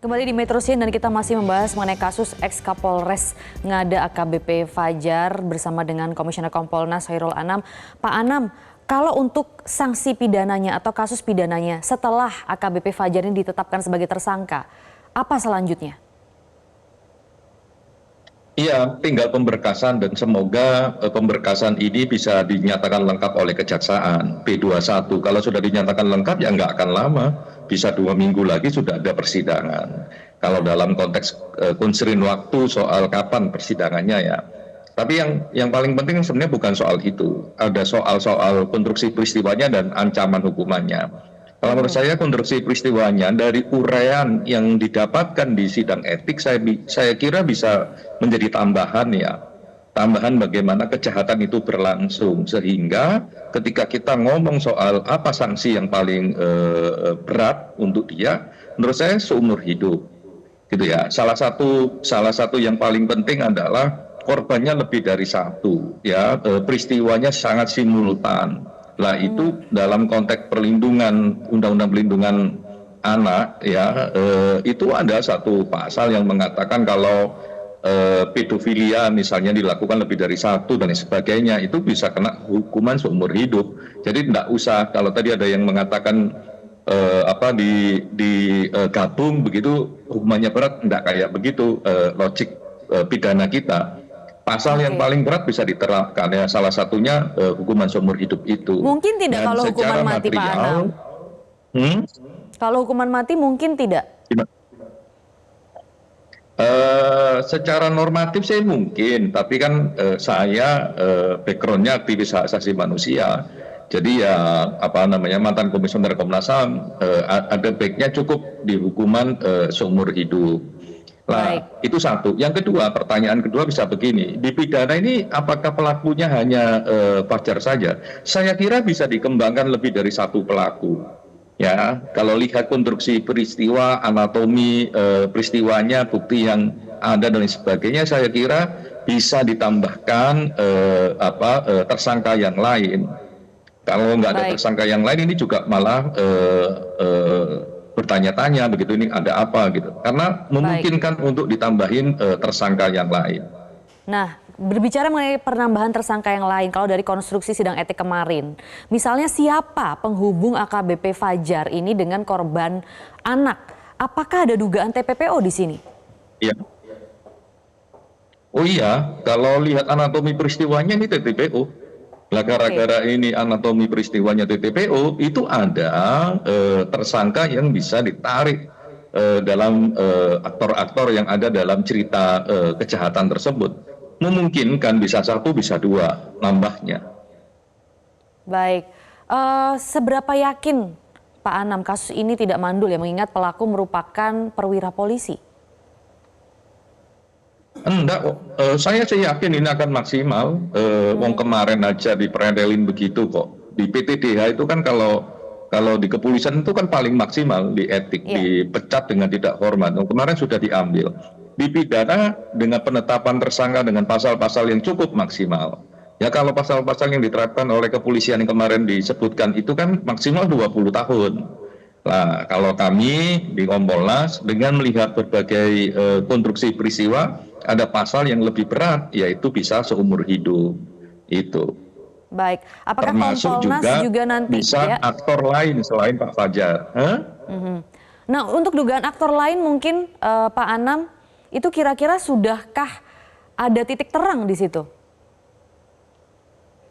Kembali di Metro Siang dan kita masih membahas mengenai kasus ex-Kapolres Ngada AKBP Fajar bersama dengan Komisioner Kompolnas Chairul Anam. Pak Anam, kalau untuk sanksi pidananya atau kasus pidananya setelah AKBP Fajar ini ditetapkan sebagai tersangka, apa selanjutnya? Iya, tinggal pemberkasan dan semoga pemberkasan ini bisa dinyatakan lengkap oleh Kejaksaan P21. Kalau sudah dinyatakan lengkap ya nggak akan lama, bisa 2 minggu lagi sudah ada persidangan. Kalau dalam konteks konserin waktu soal kapan persidangannya ya. Tapi yang paling penting sebenarnya bukan soal itu, ada soal konstruksi peristiwanya dan ancaman hukumannya. Kalau menurut saya konstruksi peristiwanya dari uraian yang didapatkan di sidang etik, saya kira bisa menjadi tambahan ya. Tambahan bagaimana kejahatan itu berlangsung. Sehingga ketika kita ngomong soal apa sanksi yang paling berat untuk dia, menurut saya seumur hidup. Gitu ya. Salah satu yang paling penting adalah korbannya lebih dari satu. Ya, peristiwanya sangat simultan. Lah itu dalam konteks perlindungan Undang-Undang Perlindungan Anak ya itu ada satu pasal yang mengatakan kalau pedofilia misalnya dilakukan lebih dari satu dan sebagainya itu bisa kena hukuman seumur hidup. Jadi tidak usah kalau tadi ada yang mengatakan gabung begitu hukumannya berat, tidak kayak begitu logik pidana kita. Pasal yang paling berat bisa diterapkan ya, salah satunya hukuman seumur hidup itu. Mungkin tidak Dan kalau hukuman mati, Pak Anam. Kalau hukuman mati mungkin tidak. Secara normatif saya mungkin, tapi kan saya backgroundnya aktivis hak asasi manusia. Jadi ya mantan komisioner Komnas HAM ada baiknya cukup di hukuman seumur hidup. Nah, itu satu. Yang kedua, pertanyaan kedua bisa begini, di pidana ini apakah pelakunya hanya Fajar saja? Saya kira bisa dikembangkan lebih dari satu pelaku. Ya, kalau lihat konstruksi peristiwa, anatomi peristiwanya, bukti yang ada dan sebagainya, saya kira bisa ditambahkan tersangka yang lain. Kalau nggak ada tersangka yang lain, ini juga malah bertanya-tanya begitu, ini ada apa gitu, karena memungkinkan untuk ditambahin tersangka yang lain. Nah, berbicara mengenai penambahan tersangka yang lain, kalau dari konstruksi sidang etik kemarin, misalnya siapa penghubung AKBP Fajar ini dengan korban anak? Apakah ada dugaan TPPO di sini? Iya. Oh iya, kalau lihat anatomi peristiwanya ini TPPO. Lah gara-gara ini anatomi peristiwanya TPPO itu ada tersangka yang bisa ditarik dalam aktor-aktor yang ada dalam cerita kejahatan tersebut. Memungkinkan bisa satu bisa dua nambahnya. Baik, seberapa yakin Pak Anam kasus ini tidak mandul ya, mengingat pelaku merupakan perwira polisi? Enggak kok, saya sih yakin ini akan maksimal. Wong kemarin aja diperedelin begitu kok. Di PTDH itu kan kalau di kepolisian itu kan paling maksimal di etik, dipecat dengan tidak hormat. Kemarin sudah diambil. Di pidana dengan penetapan tersangka dengan pasal-pasal yang cukup maksimal. Ya kalau pasal-pasal yang diterapkan oleh kepolisian yang kemarin disebutkan itu kan maksimal 20 tahun. Nah, kalau kami di Kompolnas dengan melihat berbagai konstruksi peristiwa, ada pasal yang lebih berat, yaitu bisa seumur hidup. Itu. Baik, apakah termasuk Kompolnas juga nanti bisa aktor lain selain Pak Fajar? Nah, untuk dugaan aktor lain mungkin Pak Anam, itu kira-kira sudahkah ada titik terang di situ?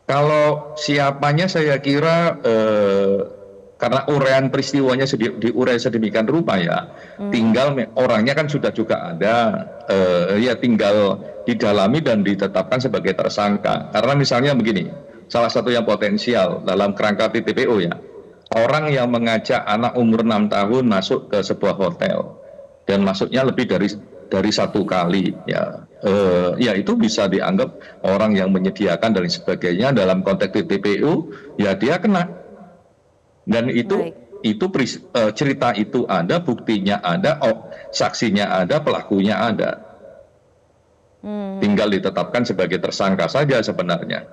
Kalau siapanya saya kira karena uraian peristiwanya diurai sedemikian rupa ya, tinggal orangnya kan sudah juga ada, ya tinggal didalami dan ditetapkan sebagai tersangka. Karena misalnya begini, salah satu yang potensial dalam kerangka TPPO ya, orang yang mengajak anak umur 6 tahun masuk ke sebuah hotel dan masuknya lebih dari satu kali ya, ya itu bisa dianggap orang yang menyediakan dan sebagainya dalam konteks TPPO, ya dia kena. Dan itu cerita itu ada, buktinya ada, saksinya ada, pelakunya ada. Tinggal ditetapkan sebagai tersangka saja sebenarnya.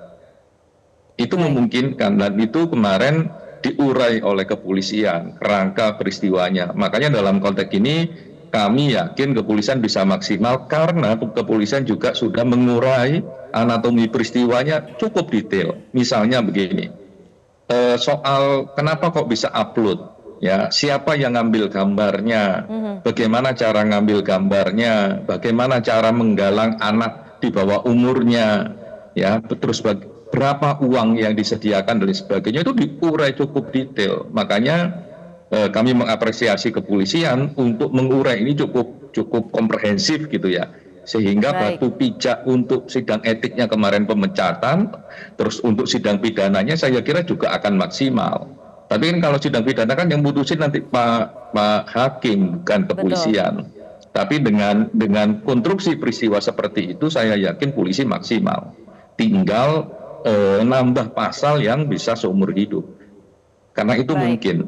Itu memungkinkan dan itu kemarin diurai oleh kepolisian kerangka peristiwanya. Makanya dalam konteks ini kami yakin kepolisian bisa maksimal karena kepolisian juga sudah mengurai anatomi peristiwanya cukup detail. Misalnya begini, soal kenapa kok bisa upload, ya siapa yang ngambil gambarnya, bagaimana cara ngambil gambarnya, bagaimana cara menggalang anak di bawah umurnya, ya terus berapa uang yang disediakan dan sebagainya itu diurai cukup detail. Makanya kami mengapresiasi kepolisian untuk mengurai ini cukup komprehensif gitu ya, sehingga batu pijak untuk sidang etiknya kemarin pemecatan, terus untuk sidang pidananya saya kira juga akan maksimal. Tapi kan kalau sidang pidana kan yang putusin nanti Pak Hakim, bukan kepolisian. Betul. Tapi dengan konstruksi peristiwa seperti itu saya yakin polisi maksimal. Tinggal nambah pasal yang bisa seumur hidup. Karena itu mungkin.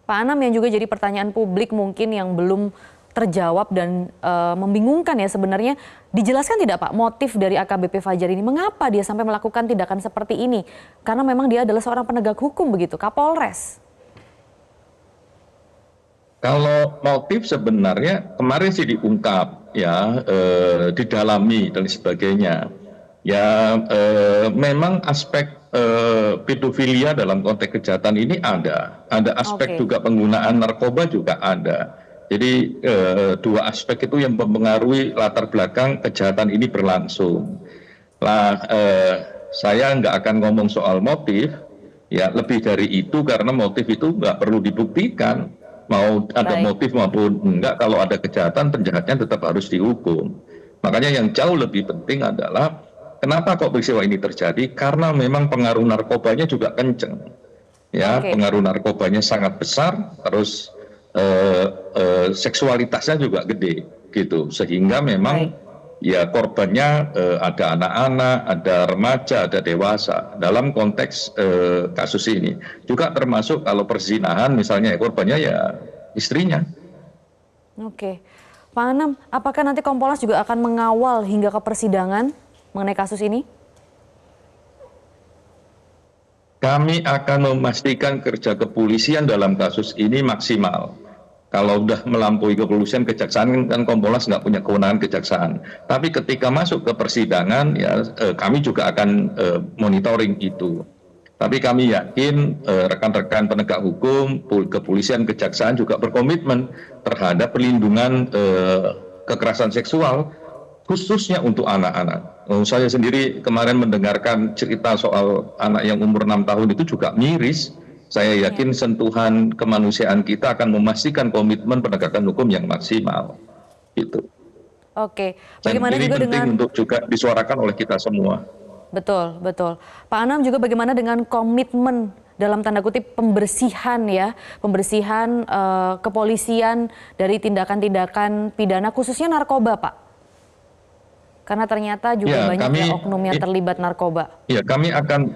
Pak Anam, yang juga jadi pertanyaan publik mungkin yang belum terjawab dan membingungkan ya sebenarnya, dijelaskan tidak Pak motif dari AKBP Fajar ini, mengapa dia sampai melakukan tindakan seperti ini? Karena memang dia adalah seorang penegak hukum begitu, Kapolres. Kalau motif sebenarnya kemarin sih diungkap ya, didalami dan sebagainya. Ya memang aspek pedofilia dalam konteks kejahatan ini ada aspek juga penggunaan narkoba juga ada. Jadi dua aspek itu yang mempengaruhi latar belakang kejahatan ini berlangsung. Lah saya nggak akan ngomong soal motif, ya lebih dari itu karena motif itu nggak perlu dibuktikan. Mau ada motif maupun enggak, kalau ada kejahatan penjahatnya tetap harus dihukum. Makanya yang jauh lebih penting adalah kenapa kok peristiwa ini terjadi? Karena memang pengaruh narkobanya juga kenceng, ya pengaruh narkobanya sangat besar, terus seksualitasnya juga gede, gitu. Sehingga memang ya korbannya ada anak-anak, ada remaja, ada dewasa dalam konteks kasus ini. Juga termasuk kalau perzinahan misalnya korbannya ya istrinya. Oke, Pak Anam, apakah nanti Kompolnas juga akan mengawal hingga ke persidangan mengenai kasus ini? Kami akan memastikan kerja kepolisian dalam kasus ini maksimal. Kalau udah melampaui kepolisian, kejaksaan kan Kompolnas nggak punya kewenangan kejaksaan. Tapi ketika masuk ke persidangan, ya kami juga akan monitoring itu. Tapi kami yakin rekan-rekan penegak hukum, kepolisian, kejaksaan juga berkomitmen terhadap perlindungan kekerasan seksual, khususnya untuk anak-anak. Saya sendiri kemarin mendengarkan cerita soal anak yang umur 6 tahun itu juga miris. Saya yakin sentuhan kemanusiaan kita akan memastikan komitmen penegakan hukum yang maksimal. Gitu. Oke, bagaimana juga dengan untuk juga disuarakan oleh kita semua. Betul, betul. Pak Anam, juga bagaimana dengan komitmen dalam tanda kutip pembersihan ya, pembersihan kepolisian dari tindakan-tindakan pidana khususnya narkoba, Pak? Karena ternyata juga banyak oknum yang terlibat narkoba. Ya, kami akan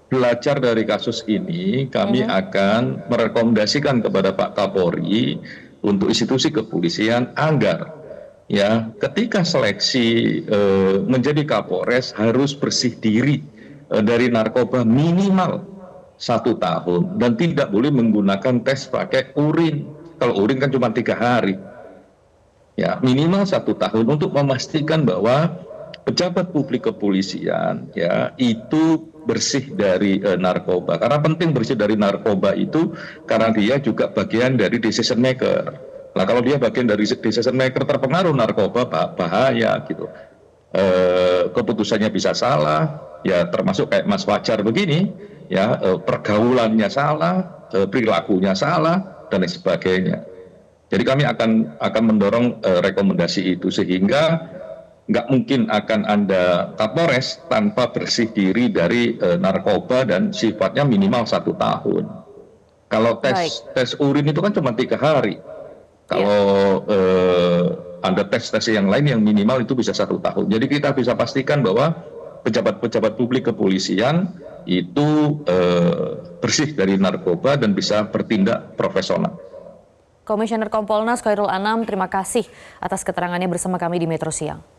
belajar dari kasus ini, kami akan merekomendasikan kepada Pak Kapolri untuk institusi kepolisian agar ya ketika seleksi menjadi Kapolres harus bersih diri dari narkoba minimal 1 tahun dan tidak boleh menggunakan tes pakai urin. Kalau urin kan cuma 3 hari. Ya minimal 1 tahun untuk memastikan bahwa pejabat publik kepolisian ya itu bersih dari narkoba. Karena penting bersih dari narkoba itu karena dia juga bagian dari decision maker. Nah kalau dia bagian dari decision maker terpengaruh narkoba bahaya gitu. Keputusannya bisa salah, ya termasuk kayak Mas Fajar begini, ya pergaulannya salah, perilakunya salah dan lain sebagainya. Jadi kami akan mendorong rekomendasi itu sehingga nggak mungkin akan ada Kapolres tanpa bersih diri dari narkoba dan sifatnya minimal 1 tahun. Kalau tes urin itu kan cuma 3 hari. Kalau ada tes-tes yang lain yang minimal itu bisa 1 tahun. Jadi kita bisa pastikan bahwa pejabat-pejabat publik kepolisian itu bersih dari narkoba dan bisa bertindak profesional. Komisioner Kompolnas Khairul Anam, terima kasih atas keterangannya bersama kami di Metro Siang.